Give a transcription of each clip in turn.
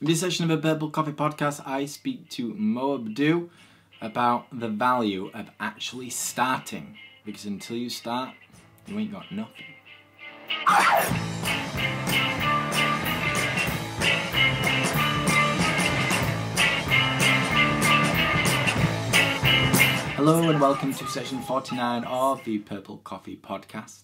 In this session of a Purple Coffee podcast, I speak to Moe Abdou about the value of actually starting. Because until you start, you ain't got nothing. Hello and welcome to session 49 of the Purple Coffee podcast.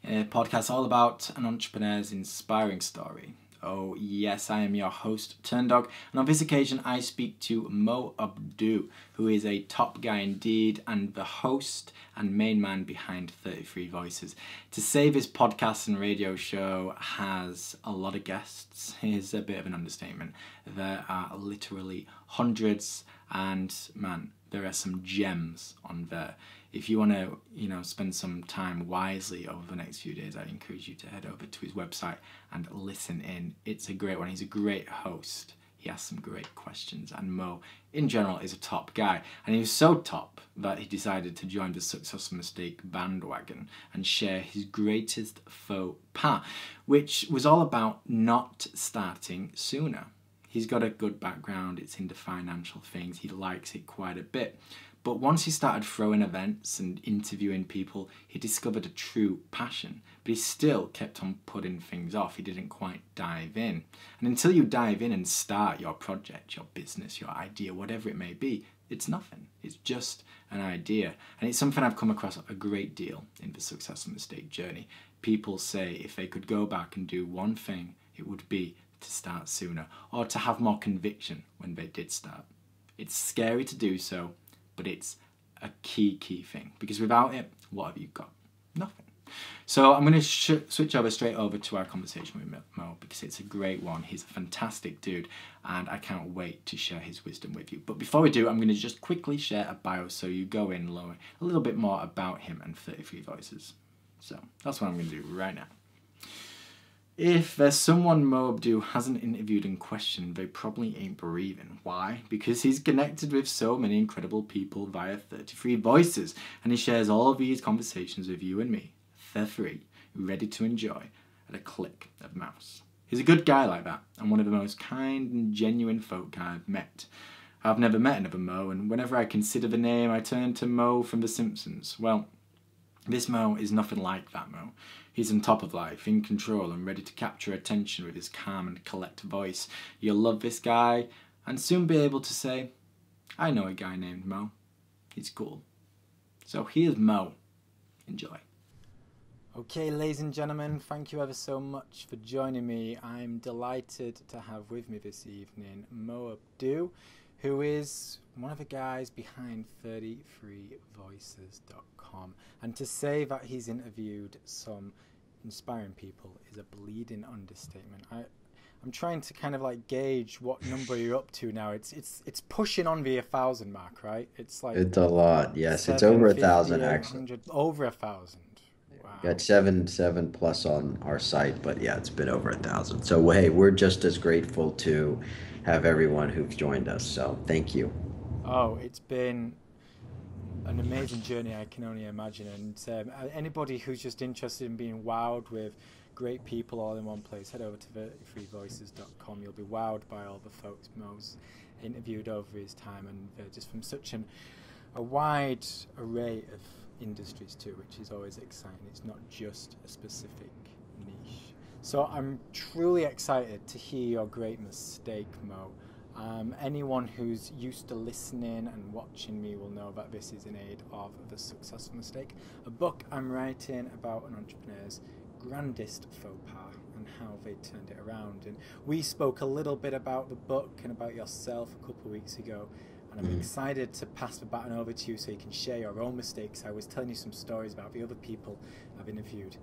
A podcast all about an entrepreneur's inspiring story. Oh yes, I am your host, Turndog, and on this occasion I speak to Moe Abdou, who is a top guy indeed and the host and main man behind 33 Voices. To say this podcast and radio show has a lot of guests is a bit of an understatement. There are literally hundreds, and man, there are some gems on there. If you want to, spend some time wisely over the next few days, I encourage you to head over to his website and listen in. It's a great one. He's a great host. He asks some great questions, and Moe, in general, is a top guy. And he was so top that he decided to join the Successful Mistake bandwagon and share his greatest faux pas, which was all about not starting sooner. He's got a good background. It's into financial things. He likes it quite a bit. But once he started throwing events and interviewing people, he discovered a true passion. But he still kept on putting things off. He didn't quite dive in. And until you dive in and start your project, your business, your idea, whatever it may be, it's nothing. It's just an idea. And it's something I've come across a great deal in the Successful Mistake journey. People say if they could go back and do one thing, it would be to start sooner or to have more conviction when they did start. It's scary to do so, but it's a key thing, because without it, what have you got? Nothing. So I'm going to switch straight over to our conversation with Moe, because it's a great one. He's a fantastic dude, and I can't wait to share his wisdom with you. But before we do, I'm going to just quickly share a bio so you go in learn a little bit more about him and 33 Voices. So that's what I'm going to do right now. If there's someone Moe Abdou hasn't interviewed and questioned, they probably ain't breathing. Why? Because he's connected with so many incredible people via 33 Voices, and he shares all of these conversations with you and me. They're free, ready to enjoy at a click of mouse. He's a good guy like that, and one of the most kind and genuine folk I've met. I've never met another Moe, and whenever I consider the name, I turn to Moe from The Simpsons. Well, this Moe is nothing like that Moe. He's on top of life, in control, and ready to capture attention with his calm and collected voice. You'll love this guy, and soon be able to say, I know a guy named Moe. He's cool. So here's Moe. Enjoy. Okay, ladies and gentlemen, thank you ever so much for joining me. I'm delighted to have with me this evening Moe Abdou, who is one of the guys behind 33voices.com. And to say that he's interviewed some inspiring people is a bleeding understatement. I'm trying to kind of like gauge what number you're up to now. It's pushing on the 1,000 mark, right? It's like it's a lot. Yes, it's over 1,000 actually. Over 1,000. Wow. Got seven plus on our site, but yeah, it's been over 1,000. So hey, we're just as grateful to have everyone who's joined us. So thank you. Oh, it's been an amazing journey, I can only imagine. And anybody who's just interested in being wowed with great people all in one place, head over to 33voices.com. You'll be wowed by all the folks Moe's interviewed over his time, and just from such a wide array of industries too, which is always exciting. It's not just a specific niche. So I'm truly excited to hear your great mistake, Moe. Anyone who's used to listening and watching me will know that this is in aid of The Successful Mistake, a book I'm writing about an entrepreneur's grandest faux pas and how they turned it around. And we spoke a little bit about the book and about yourself a couple of weeks ago, and I'm excited to pass the baton over to you so you can share your own mistakes. I was telling you some stories about the other people I've interviewed.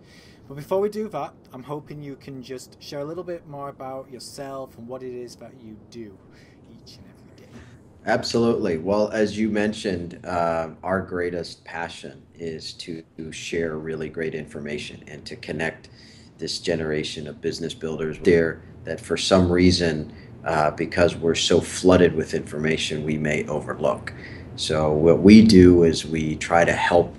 But before we do that, I'm hoping you can just share a little bit more about yourself and what it is that you do each and every day. Absolutely. Well, as you mentioned, our greatest passion is to share really great information and to connect this generation of business builders there that for some reason, because we're so flooded with information, we may overlook. So what we do is we try to help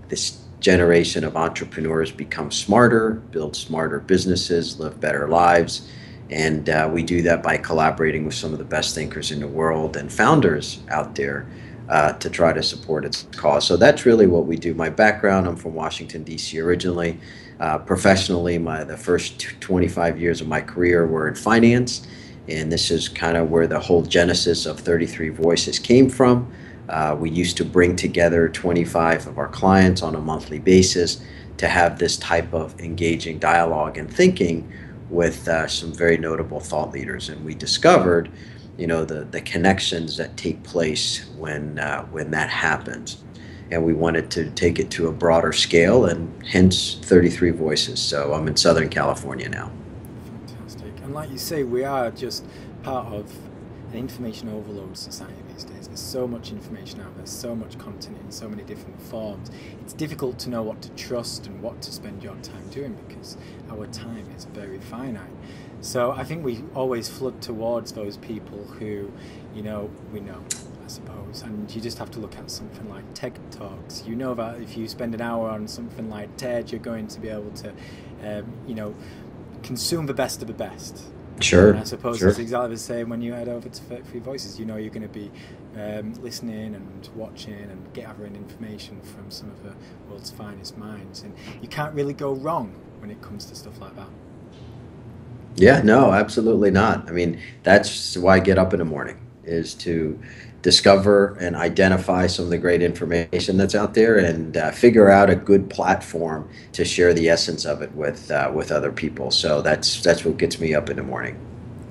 this generation of entrepreneurs become smarter, build smarter businesses, live better lives, And we do that by collaborating with some of the best thinkers in the world and founders out there to try to support its cause. So that's really what we do. My background, I'm from Washington, D.C. originally. Professionally, the first 25 years of my career were in finance. And this is kind of where the whole genesis of 33 Voices came from. We used to bring together 25 of our clients on a monthly basis to have this type of engaging dialogue and thinking with some very notable thought leaders. And we discovered, the connections that take place when that happens. And we wanted to take it to a broader scale, and hence 33 Voices. So I'm in Southern California now. Fantastic. And like you say, we are just part of an information overload society these days. There's so much information out there, so much content in so many different forms. It's difficult to know what to trust and what to spend your time doing because our time is very finite. So I think we always flood towards those people who, we know, I suppose, and you just have to look at something like TED Talks. You know that if you spend an hour on something like TED, you're going to be able to, consume the best of the best. Sure. And I suppose it's exactly the same when you head over to 33 Voices. You're going to be listening and watching and gathering information from some of the world's finest minds. And you can't really go wrong when it comes to stuff like that. Yeah, no, absolutely not. I mean, that's why I get up in the morning, is to discover and identify some of the great information that's out there and figure out a good platform to share the essence of it with other people. So that's what gets me up in the morning.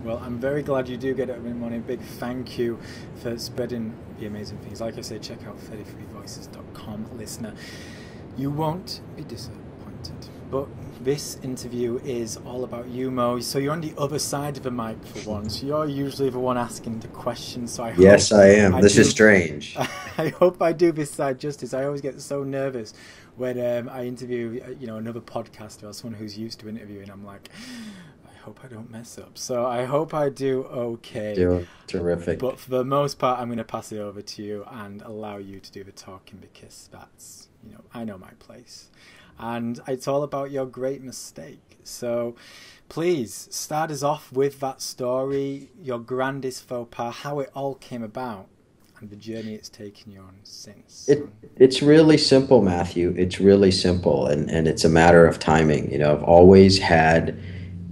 Well, I'm very glad you do get up in the morning. Big thank you for spreading the amazing things. Like I say, check out 33voices.com, listener. You won't be disappointed. But this interview is all about you, Mo. So you're on the other side of the mic for once. You're usually the one asking the questions. So yes, I am. This is strange. I hope I do this side justice. I always get so nervous when I interview, another podcaster or someone who's used to interviewing. I'm like, I hope I don't mess up. So I hope I do okay. You're terrific. But for the most part, I'm going to pass it over to you and allow you to do the talking because that's, I know my place. And it's all about your great mistake. So please start us off with that story, your grandest faux pas, how it all came about, and the journey it's taken you on since. It's really simple, Matthew. It's really simple, and it's a matter of timing. I've always had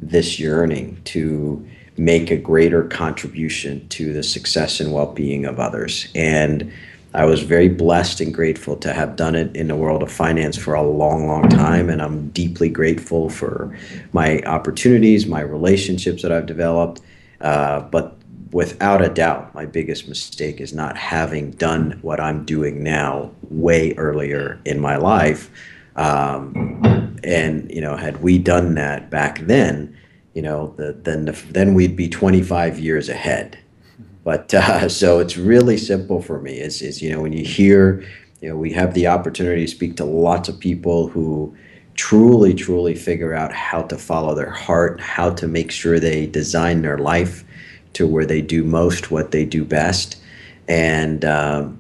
this yearning to make a greater contribution to the success and well-being of others. And I was very blessed and grateful to have done it in the world of finance for a long, long time, and I'm deeply grateful for my opportunities, my relationships that I've developed. But without a doubt, my biggest mistake is not having done what I'm doing now way earlier in my life. And had we done that back then, then we'd be 25 years ahead. But so it's really simple for me. Is when you hear, we have the opportunity to speak to lots of people who truly, truly figure out how to follow their heart, how to make sure they design their life to where they do most what they do best. And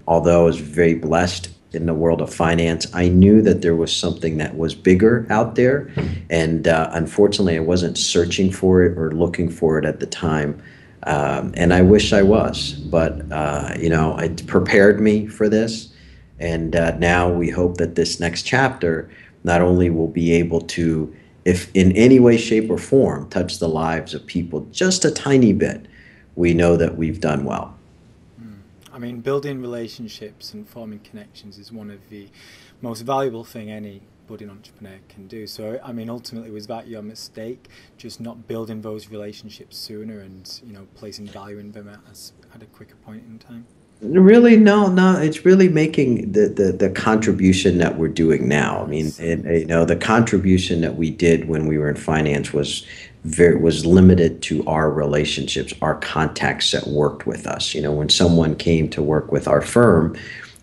although I was very blessed in the world of finance, I knew that there was something that was bigger out there. And unfortunately, I wasn't searching for it or looking for it at the time. And I wish I was, but it prepared me for this. And now we hope that this next chapter not only will be able to, if in any way, shape, or form, touch the lives of people just a tiny bit, we know that we've done well. I mean, building relationships and forming connections is one of the most valuable thing any budding entrepreneur can do. So, I mean, ultimately, was that your mistake, just not building those relationships sooner and, placing value in them at a quicker point in time? Really, no. It's really making the contribution that we're doing now. I mean, the contribution that we did when we were in finance was limited to our relationships, our contacts that worked with us. When someone came to work with our firm,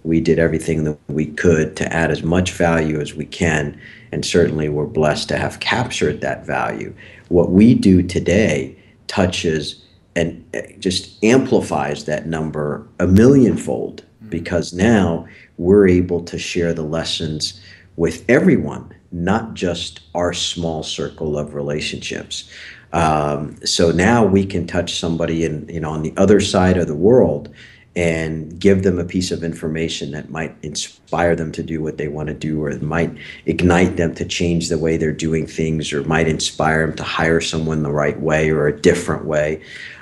we did everything that we could to add as much value as we can, and certainly we're blessed to have captured that value. What we do today touches and just amplifies that number a millionfold, because now we're able to share the lessons with everyone, not just our small circle of relationships. So now we can touch somebody on the other side of the world and give them a piece of information that might inspire them to do what they want to do, or it might ignite them to change the way they're doing things, or might inspire them to hire someone the right way or a different way.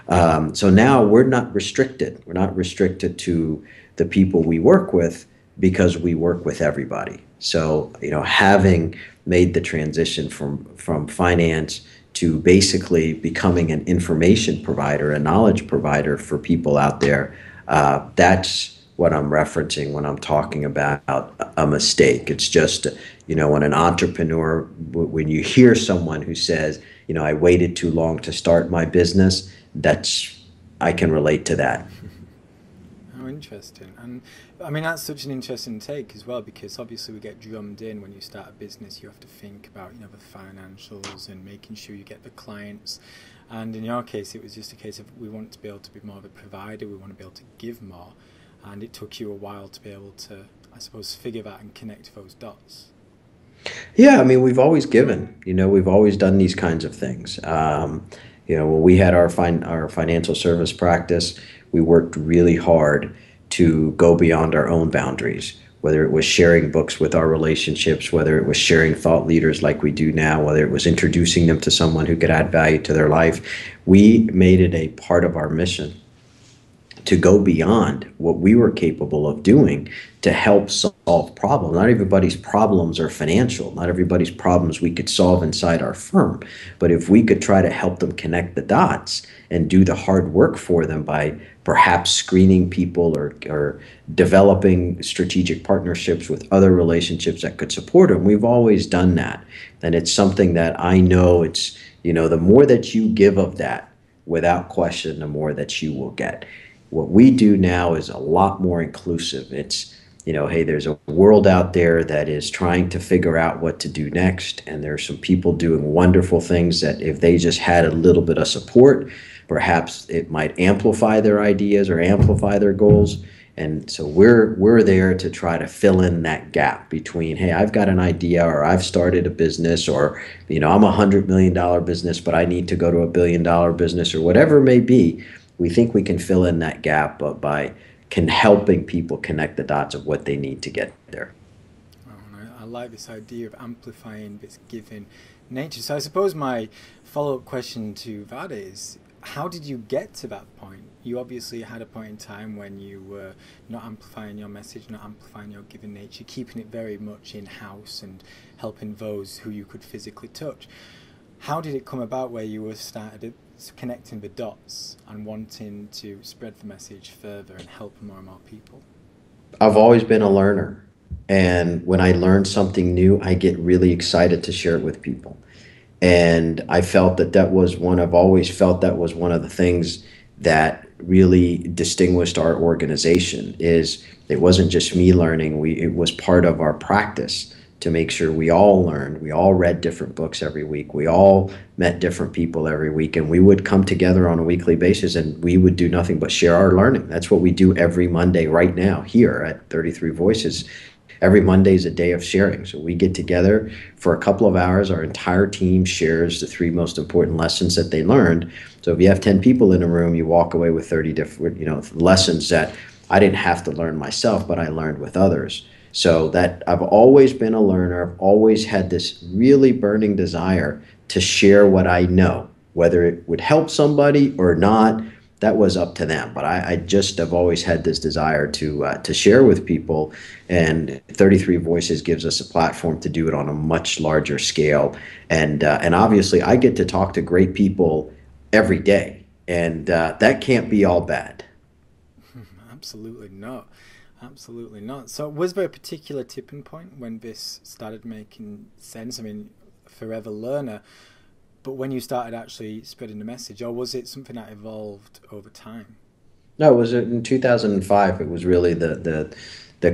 So now we're not restricted. We're not restricted to the people we work with, because we work with everybody. So, having made the transition from finance to basically becoming an information provider, a knowledge provider for people out there, that's what I'm referencing when I'm talking about a mistake. It's just, when an entrepreneur, when you hear someone who says, I waited too long to start my business, I can relate to that. Oh, interesting. And I mean, that's such an interesting take as well, because obviously we get drummed in when you start a business, you have to think about, the financials and making sure you get the clients. And in your case, it was just a case of, we want to be able to be more of a provider, we want to be able to give more. And it took you a while to be able to, I suppose, figure that and connect those dots. Yeah, I mean, we've always given. We've always done these kinds of things. When we had our financial service practice, we worked really hard to go beyond our own boundaries. Whether it was sharing books with our relationships, whether it was sharing thought leaders like we do now, whether it was introducing them to someone who could add value to their life, we made it a part of our mission to go beyond what we were capable of doing to help solve problems. Not everybody's problems are financial. Not everybody's problems we could solve inside our firm. But if we could try to help them connect the dots and do the hard work for them by perhaps screening people, or developing strategic partnerships with other relationships that could support them, we've always done that. And it's something that I know the more that you give of that, without question, the more that you will get. What we do now is a lot more inclusive. It's, hey, there's a world out there that is trying to figure out what to do next. And there are some people doing wonderful things that if they just had a little bit of support, perhaps it might amplify their ideas or amplify their goals. And so we're there to try to fill in that gap between, hey, I've got an idea, or I've started a business, or, I'm $100 million business, but I need to go to $1 billion business, or whatever it may be. We think we can fill in that gap by helping people connect the dots of what they need to get there. Oh, and I like this idea of amplifying this giving nature. So I suppose my follow-up question to that is, how did you get to that point? You obviously had a point in time when you were not amplifying your message, not amplifying your giving nature, keeping it very much in-house and helping those who you could physically touch. How did it come about where you were started connecting the dots and wanting to spread the message further and help more and more people? I've always been a learner. And when I learn something new, I get really excited to share it with people. And I felt I've always felt that was one of the things that really distinguished our organization. Is it wasn't just me learning, it was part of our practice to make sure we all learned. We all read different books every week. We all met different people every week, and we would come together on a weekly basis, and we would do nothing but share our learning. That's what we do every Monday right now here at 33 Voices. Every Monday is a day of sharing. So we get together for a couple of hours. Our entire team shares the 3 most important lessons that they learned. So if you have 10 people in a room, you walk away with 30 different, lessons that I didn't have to learn myself, but I learned with others. So that I've always been a learner. I've always had this really burning desire to share what I know, whether it would help somebody or not. That was up to them, but I just have always had this desire to share with people, and 33 Voices gives us a platform to do it on a much larger scale, and obviously I get to talk to great people every day, and that can't be all bad. Absolutely not. Absolutely not. So was there a particular tipping point when this started making sense? I mean, forever learner, but when you started actually spreading the message, or was it something that evolved over time? No, it was in 2005. It was really the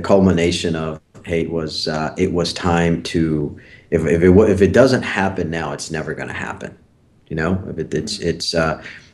culmination of, hey, it was time to, if it doesn't happen now, it's never going to happen. If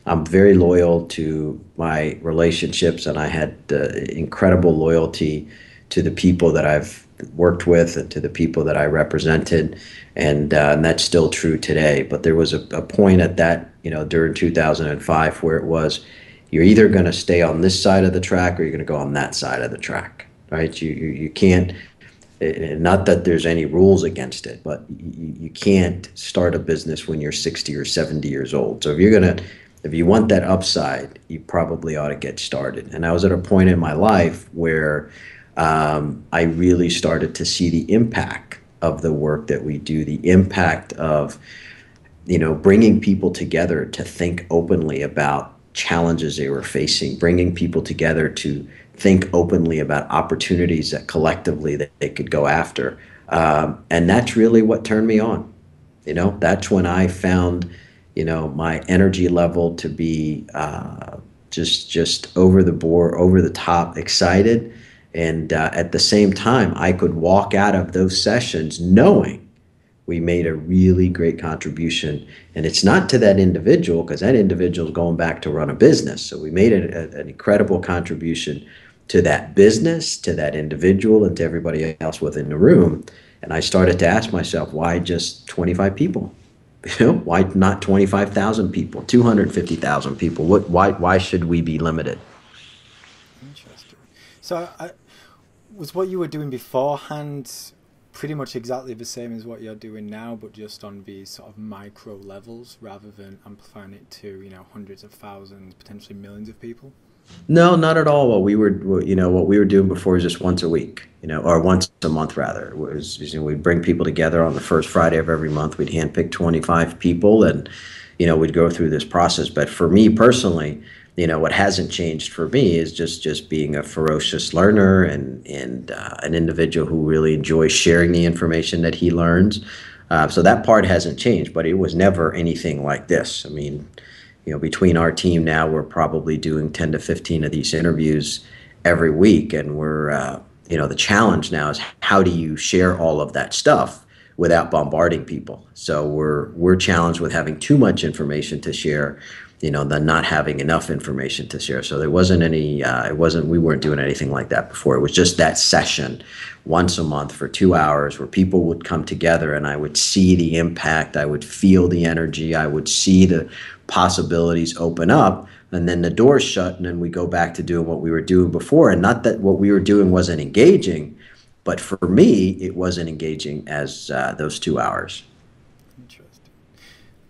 I'm very loyal to my relationships, and I had incredible loyalty to the people that I've worked with and to the people that I represented, and that's still true today. But there was a point at that, during 2005 where it was, you're either going to stay on this side of the track or you're going to go on that side of the track, right? You can't, not that there's any rules against it, but you can't start a business when you're 60 or 70 years old. So if you want that upside, you probably ought to get started. And I was at a point in my life where I really started to see the impact of the work that we do, the impact of, bringing people together to think openly about challenges they were facing, bringing people together to think openly about opportunities that collectively that they could go after. And that's really what turned me on. That's when I found, my energy level to be just over the board, over the top, excited. And at the same time, I could walk out of those sessions knowing we made a really great contribution. And it's not to that individual, because that individual is going back to run a business. So we made an incredible contribution to that business, to that individual, and to everybody else within the room. And I started to ask myself, why just 25 people? Why not 25,000 people, 250,000 people? Why should we be limited? Interesting. So was what you were doing beforehand pretty much exactly the same as what you're doing now, but just on these sort of micro levels rather than amplifying it to, hundreds of thousands, potentially millions of people? No, not at all. What we were doing before was just once a week, or once a month rather. It was, we'd bring people together on the first Friday of every month. We'd handpick 25 people, and we'd go through this process. But for me personally, what hasn't changed for me is just being a ferocious learner and an individual who really enjoys sharing the information that he learns. So that part hasn't changed, but it was never anything like this. I mean, between our team now, we're probably doing 10 to 15 of these interviews every week. And we're, the challenge now is, how do you share all of that stuff without bombarding people? So we're challenged with having too much information to share, than not having enough information to share. So there wasn't any, we weren't doing anything like that before. It was just that session once a month for 2 hours where people would come together, and I would see the impact, I would feel the energy, I would see the possibilities open up, and then the doors shut, and then we go back to doing what we were doing before. And not that what we were doing wasn't engaging, but for me, it wasn't engaging as those 2 hours. Interesting.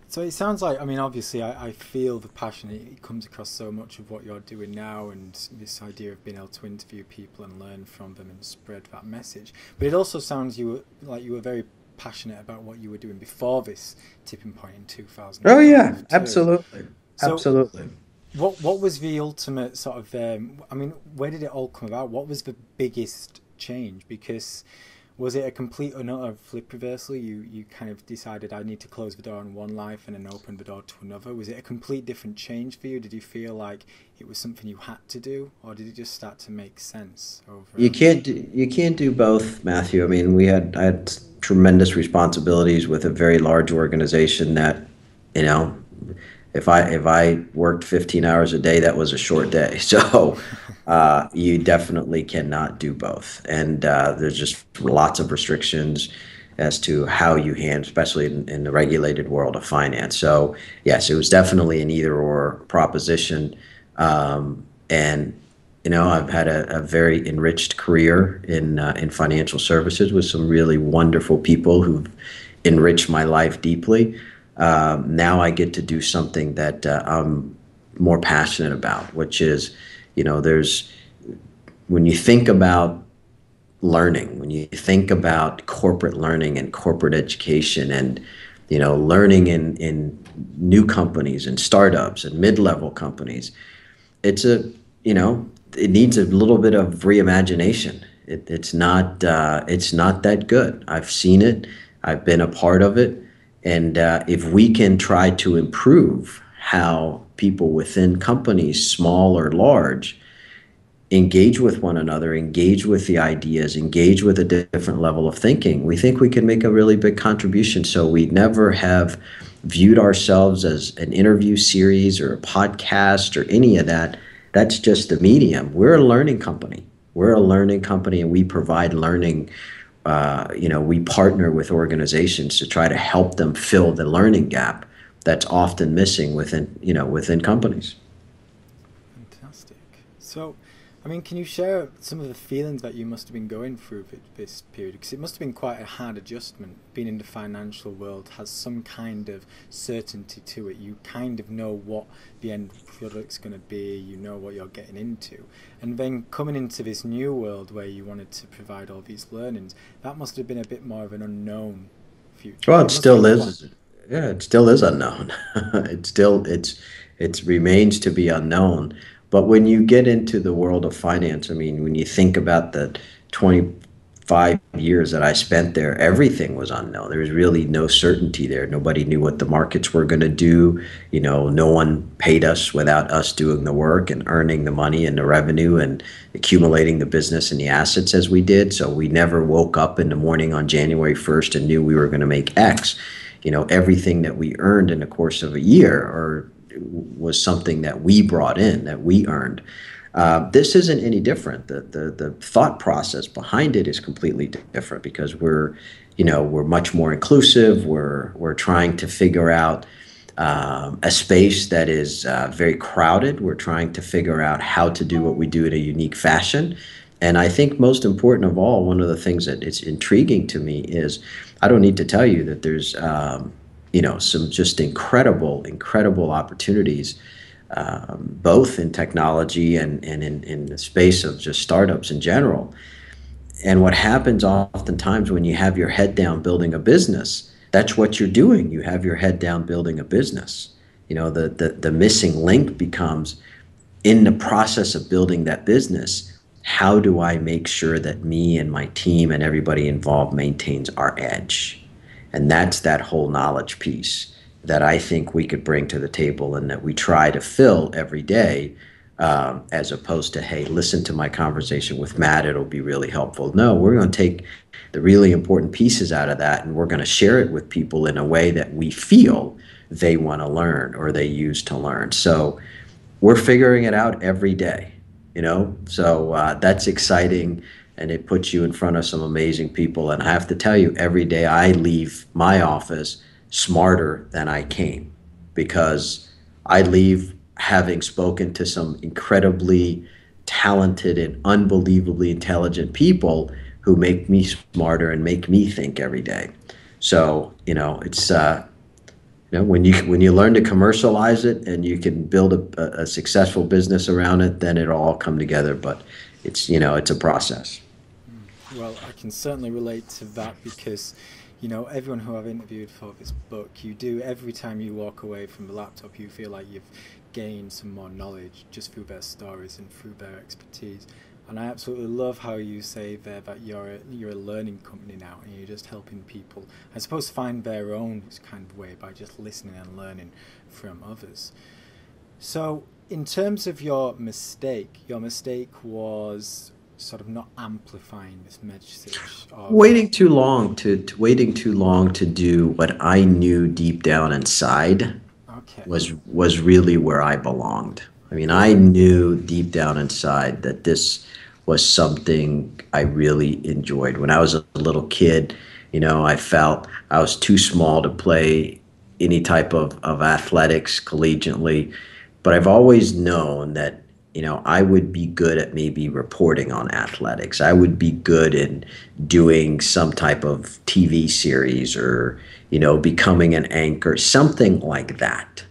So it sounds like, obviously I feel the passion. It comes across so much of what you're doing now, and this idea of being able to interview people and learn from them and spread that message. But it also sounds like you were very passionate about what you were doing before this tipping point in 2000. Oh yeah, absolutely. So Absolutely. What was the ultimate sort of, where did it all come about? What was the biggest change? Because was it a complete and utter flip reversal? You kind of decided, I need to close the door on one life and then open the door to another. Was it a complete different change for you? Did you feel like it was something you had to do, or did it just start to make sense over? You can't do both, Matthew. I had tremendous responsibilities with a very large organization that, if I worked 15 hours a day, that was a short day. So you definitely cannot do both. And there's just lots of restrictions as to how you handle, especially in the regulated world of finance. So yes, it was definitely an either or proposition. And I've had a very enriched career in financial services with some really wonderful people who've enriched my life deeply. Now I get to do something that I'm more passionate about, which is, when you think about learning, when you think about corporate learning and corporate education and, learning in new companies and startups and mid-level companies, it needs a little bit of reimagination. It's not that good. I've seen it. I've been a part of it. And if we can try to improve how people within companies, small or large, engage with one another, engage with the ideas, engage with a different level of thinking, we think we can make a really big contribution. So we never have viewed ourselves as an interview series or a podcast or any of that. That's just the medium. We're a learning company. We're a learning company, and we provide learning. We partner with organizations to try to help them fill the learning gap that's often missing within companies. Fantastic. So, I mean, can you share some of the feelings that you must have been going through this period? Because it must have been quite a hard adjustment. Being in the financial world has some kind of certainty to it. You kind of know what the end product's going to be. You know what you're getting into. And then coming into this new world where you wanted to provide all these learnings, that must have been a bit more of an unknown future. Well, It it must have still been quite... is. Yeah, it still is unknown. It remains to be unknown. But when you get into the world of finance, I mean, when you think about the 25 years that I spent there, everything was unknown. There was really no certainty there. Nobody knew what the markets were going to do. No one paid us without us doing the work and earning the money and the revenue and accumulating the business and the assets as we did. So we never woke up in the morning on January 1st and knew we were going to make X. Everything that we earned in the course of a year or was something that we brought in, that we earned. This isn't any different. The thought process behind it is completely different because we're much more inclusive. We're trying to figure out a space that is very crowded. We're trying to figure out how to do what we do in a unique fashion. And I think most important of all, one of the things that is intriguing to me is I don't need to tell you that there's some just incredible opportunities, both in technology and in the space of just startups in general. And what happens oftentimes when you have your head down building a business, that's what you're doing. You have your head down building a business. The missing link becomes in the process of building that business, how do I make sure that me and my team and everybody involved maintains our edge? And that's that whole knowledge piece that I think we could bring to the table and that we try to fill every day, as opposed to, hey, listen to my conversation with Matt, it'll be really helpful. No, we're going to take the really important pieces out of that and we're going to share it with people in a way that we feel they want to learn or they use to learn. So we're figuring it out every day, so that's exciting, and it puts you in front of some amazing people. And I have to tell you, every day I leave my office smarter than I came, because I leave having spoken to some incredibly talented and unbelievably intelligent people who make me smarter and make me think every day. So it's when you learn to commercialize it and you can build a successful business around it, then it'll all come together. But it's a process. Well, I can certainly relate to that because, everyone who I've interviewed for this book, you do, every time you walk away from the laptop, you feel like you've gained some more knowledge just through their stories and through their expertise. And I absolutely love how you say there that you're a learning company now and you're just helping people, I suppose, find their own kind of way by just listening and learning from others. So, in terms of your mistake was sort of not amplifying this message of... Waiting too long to do what I knew deep down inside Okay. was really where I belonged. I mean, I Yeah. knew deep down inside that this was something I really enjoyed. When I was a little kid, I felt I was too small to play any type of athletics collegiately, but I've always known that, I would be good at maybe reporting on athletics. I would be good in doing some type of TV series or, becoming an anchor, something like that.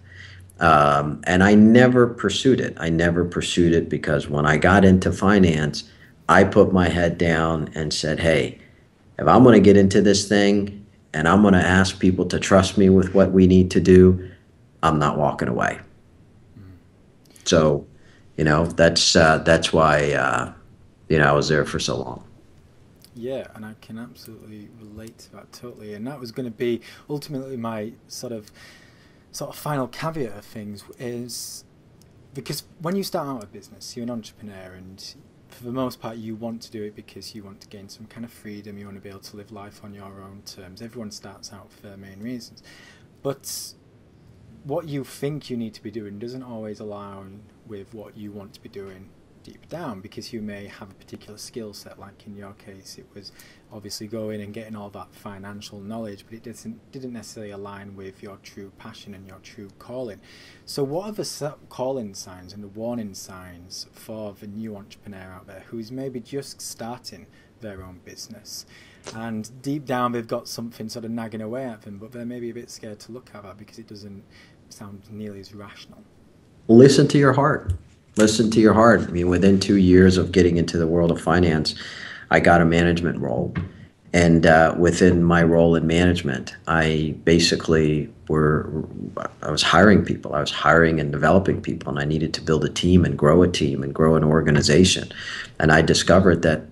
And I never pursued it. I never pursued it because when I got into finance, I put my head down and said, hey, if I'm going to get into this thing and I'm going to ask people to trust me with what we need to do, I'm not walking away. So, that's why, I was there for so long. Yeah, and I can absolutely relate to that totally. And that was going to be ultimately my sort of final caveat of things is because when you start out a business, you're an entrepreneur, and for the most part, you want to do it because you want to gain some kind of freedom. You want to be able to live life on your own terms. Everyone starts out for their main reasons, but what you think you need to be doing doesn't always align with what you want to be doing deep down, because you may have a particular skill set. Like in your case, it was obviously going and getting all that financial knowledge, but it didn't necessarily align with your true passion and your true calling. So what are the calling signs and the warning signs for the new entrepreneur out there who's maybe just starting their own business, and deep down they've got something sort of nagging away at them, but they're maybe a bit scared to look at that because it doesn't sound nearly as rational? Listen to your heart. Listen to your heart. I mean, within 2 years of getting into the world of finance, I got a management role. And within my role in management, I was hiring people. I was hiring and developing people, and I needed to build a team and grow an organization. And I discovered that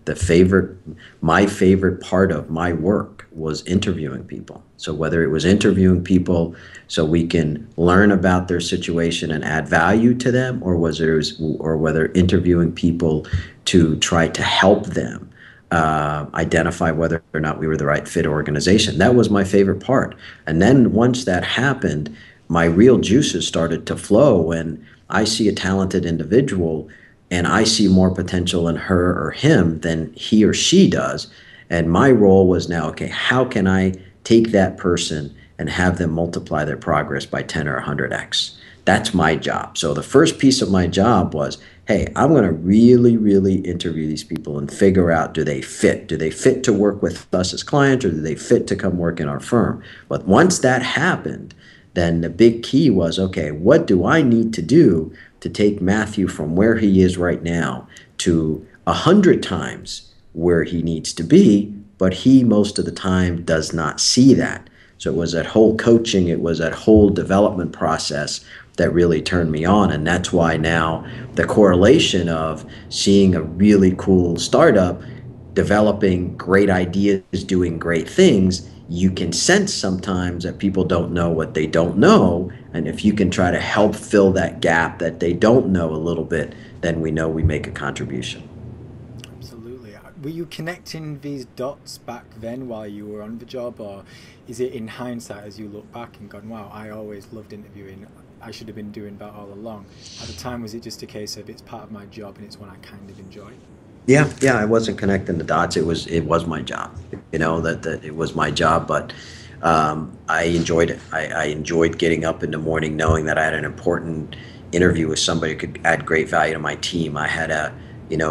my favorite part of my work was interviewing people. So whether it was interviewing people so we can learn about their situation and add value to them, or whether interviewing people to try to help them identify whether or not we were the right fit organization. That was my favorite part. And then once that happened, my real juices started to flow when I see a talented individual and I see more potential in her or him than he or she does. And my role was now, okay, how can I take that person and have them multiply their progress by 10 or 100x? That's my job. So the first piece of my job was, hey, I'm going to really, really interview these people and figure out, do they fit? Do they fit to work with us as clients, or do they fit to come work in our firm? But once that happened, then the big key was, okay, what do I need to do to take Matthew from where he is right now to 100 times where he needs to be, but he most of the time does not see that. So it was that whole coaching, it was that whole development process that really turned me on. And that's why now the correlation of seeing a really cool startup developing great ideas, doing great things, you can sense sometimes that people don't know what they don't know. And if you can try to help fill that gap that they don't know a little bit, then we know we make a contribution. Absolutely. Were you connecting these dots back then while you were on the job, or is it in hindsight as you look back and gone, wow, I always loved interviewing, I should have been doing that all along? At the time, was it just a case of it's part of my job and it's one I kind of enjoy? Yeah, I wasn't connecting the dots. It was my job, that it was my job, but I enjoyed it. I enjoyed getting up in the morning knowing that I had an important interview with somebody who could add great value to my team. I had a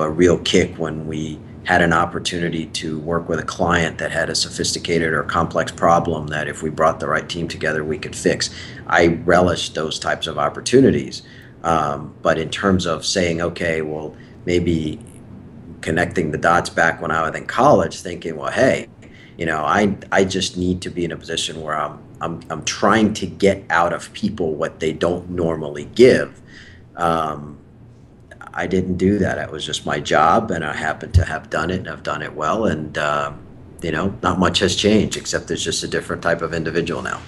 real kick when we had an opportunity to work with a client that had a sophisticated or complex problem that if we brought the right team together, we could fix. I relished those types of opportunities. But in terms of saying, okay, well, maybe connecting the dots back when I was in college, thinking, well, hey, I just need to be in a position where I'm trying to get out of people what they don't normally give. I didn't do that. It was just my job, and I happened to have done it, and I've done it well, and not much has changed, except there's just a different type of individual now.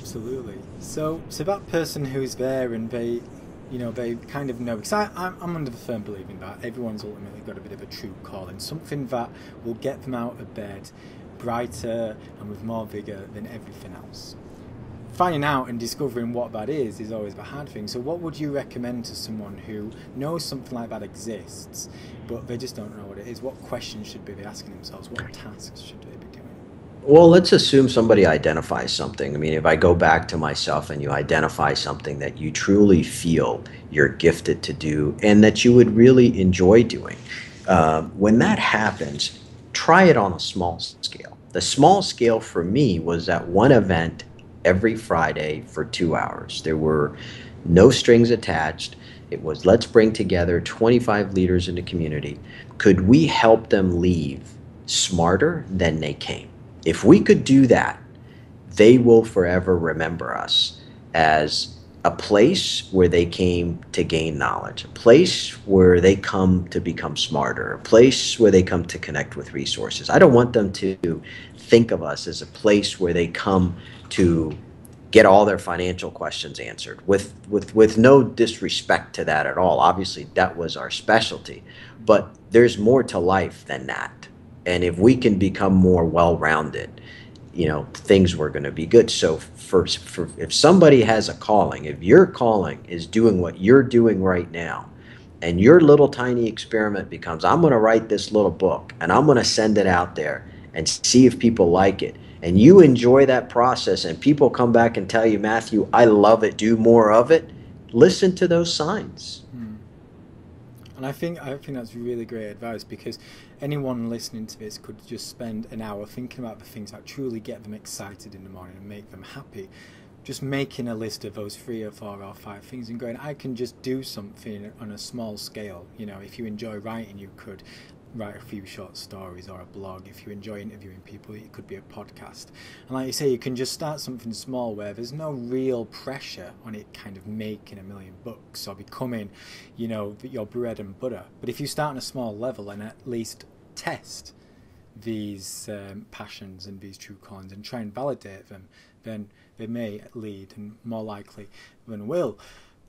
Absolutely. So that person who's there and they kind of know, because I'm under the firm believing that everyone's ultimately got a bit of a true calling, something that will get them out of bed brighter and with more vigor than everything else. Finding out and discovering what that is always the hard thing. So what would you recommend to someone who knows something like that exists, but they just don't know what it is? What questions should they be asking themselves? What tasks should they be doing? Well, let's assume somebody identifies something. I mean, if I go back to myself and you identify something that you truly feel you're gifted to do and that you would really enjoy doing, when that happens, try it on a small scale. The small scale for me was that one event every Friday for 2 hours. There were no strings attached. It was, let's bring together 25 leaders in the community. Could we help them leave smarter than they came? If we could do that, they will forever remember us as a place where they came to gain knowledge, a place where they come to become smarter, a place where they come to connect with resources. I don't want them to think of us as a place where they come to get all their financial questions answered, with no disrespect to that at all. Obviously, that was our specialty, but there's more to life than that. And if we can become more well-rounded, things were going to be good. So if somebody has a calling, if your calling is doing what you're doing right now, And your little tiny experiment becomes, I'm going to write this little book and I'm going to send it out there and see if people like it. And you enjoy that process and people come back and tell you, Matthew, I love it, do more of it. Listen to those signs. And I think that's really great advice, because anyone listening to this could just spend an hour thinking about the things that truly get them excited in the morning and make them happy. Just making a list of those 3 or 4 or 5 things and going, I can just do something on a small scale. You know, if you enjoy writing, you could write a few short stories or a blog. If you enjoy interviewing people, it could be a podcast. And like you say, you can just start something small where there's no real pressure on it kind of making 1,000,000 books or becoming, you know, your bread and butter. But if you start on a small level and at least test these passions and these true callings and try and validate them, then they may lead, and more likely than will,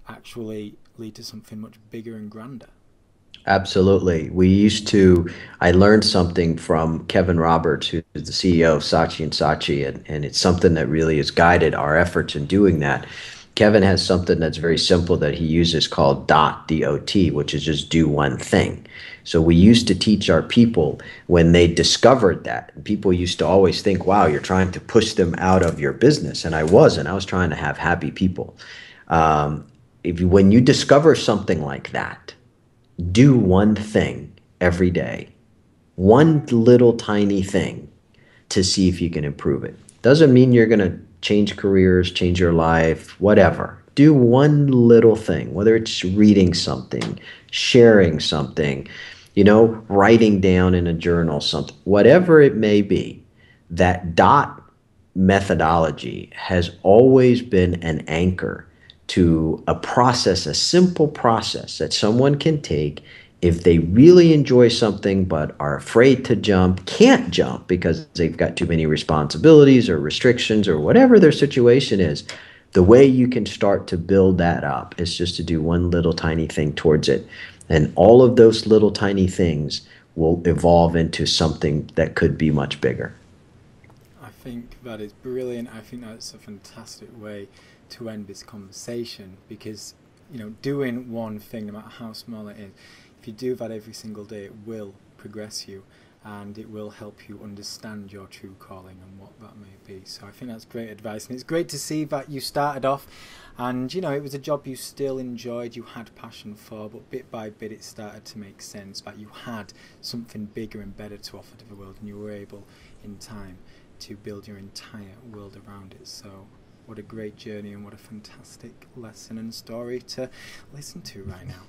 actually lead to something much bigger and grander. Absolutely. I learned something from Kevin Roberts, who's the CEO of Saatchi and Saatchi, and it's something that really has guided our efforts in doing that. Kevin has something that's very simple that he uses called DOT, D-O-T, which is just do one thing. So we used to teach our people when they discovered that. People used to always think, wow, you're trying to push them out of your business. And I wasn't. I was trying to have happy people. When you discover something like that, do one thing every day, one little tiny thing to see if you can improve it. Doesn't mean you're going to change careers, change your life, whatever. Do one little thing, whether it's reading something, sharing something, writing down in a journal something, whatever it may be. That dot methodology has always been an anchor to a process, a simple process that someone can take if they really enjoy something but are afraid to jump, can't jump because they've got too many responsibilities or restrictions or whatever their situation is. The way you can start to build that up is just to do one little tiny thing towards it. And all of those little tiny things will evolve into something that could be much bigger. I think that is brilliant. I think that's a fantastic way to end this conversation, because, you know, doing one thing, no matter how small it is, if you do that every single day, it will progress you and it will help you understand your true calling and what that may be. So I think that's great advice, and it's great to see that you started off and, you know, it was a job you still enjoyed, you had passion for, but bit by bit it started to make sense that you had something bigger and better to offer to the world, and you were able in time to build your entire world around it. So what a great journey and what a fantastic lesson and story to listen to right now.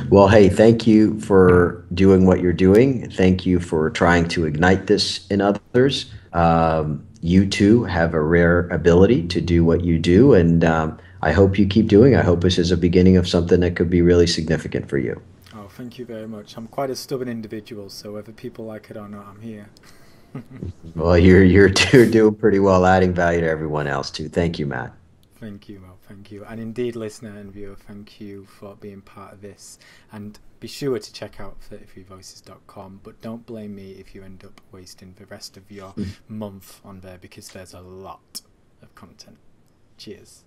Well, hey, thank you for doing what you're doing. Thank you for trying to ignite this in others. You too have a rare ability to do what you do, and I hope you keep doing. I hope this is a beginning of something that could be really significant for you. Oh, thank you very much. I'm quite a stubborn individual, so whether people like it or not, I'm here. Well, you're doing pretty well, adding value to everyone else too. Thank you, Matt. Thank you, Mo. Thank you. And indeed, listener and viewer, thank you for being part of this. And be sure to check out 33voices.com, but don't blame me if you end up wasting the rest of your month on there, because there's a lot of content. Cheers.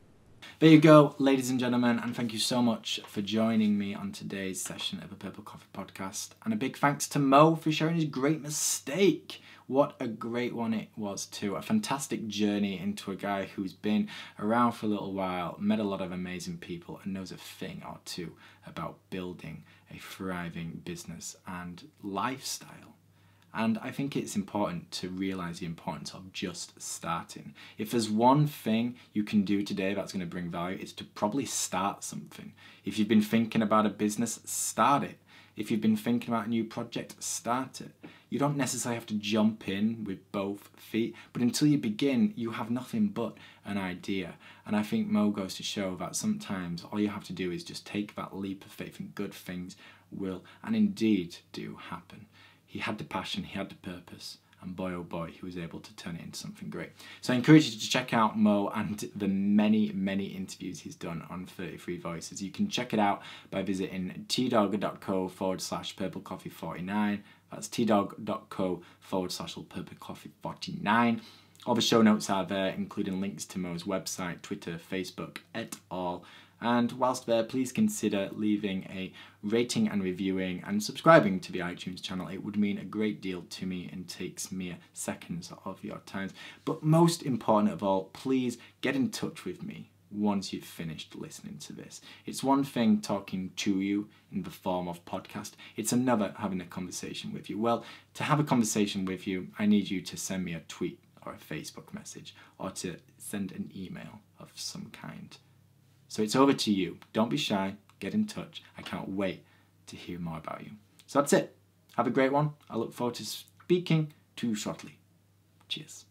There you go, ladies and gentlemen, and thank you so much for joining me on today's session of the Purple Coffee Podcast. And a big thanks to Mo for sharing his great mistake. What a great one it was too. A fantastic journey into a guy who's been around for a little while, met a lot of amazing people, and knows a thing or two about building a thriving business and lifestyle. And I think it's important to realise the importance of just starting. If there's one thing you can do today that's going to bring value, it's to probably start something. If you've been thinking about a business, start it. If you've been thinking about a new project, start it. You don't necessarily have to jump in with both feet, but until you begin, you have nothing but an idea. And I think Mo goes to show that sometimes all you have to do is just take that leap of faith, and good things will, and indeed do, happen. He had the passion, he had the purpose, and boy oh boy, he was able to turn it into something great. So I encourage you to check out Mo and the many, many interviews he's done on 33 Voices. You can check it out by visiting tdog.co/purplecoffee49. That's tdog.co/purplecoffee49. All the show notes are there, including links to Mo's website, Twitter, Facebook, et al. And whilst there, please consider leaving a rating and reviewing and subscribing to the iTunes channel. It would mean a great deal to me and takes mere seconds of your time. But most important of all, please get in touch with me once you've finished listening to this. It's one thing talking to you in the form of podcast. It's another having a conversation with you. Well, to have a conversation with you, I need you to send me a tweet or a Facebook message or to send an email of some kind. So it's over to you. Don't be shy. Get in touch. I can't wait to hear more about you. So that's it. Have a great one. I look forward to speaking to you shortly. Cheers.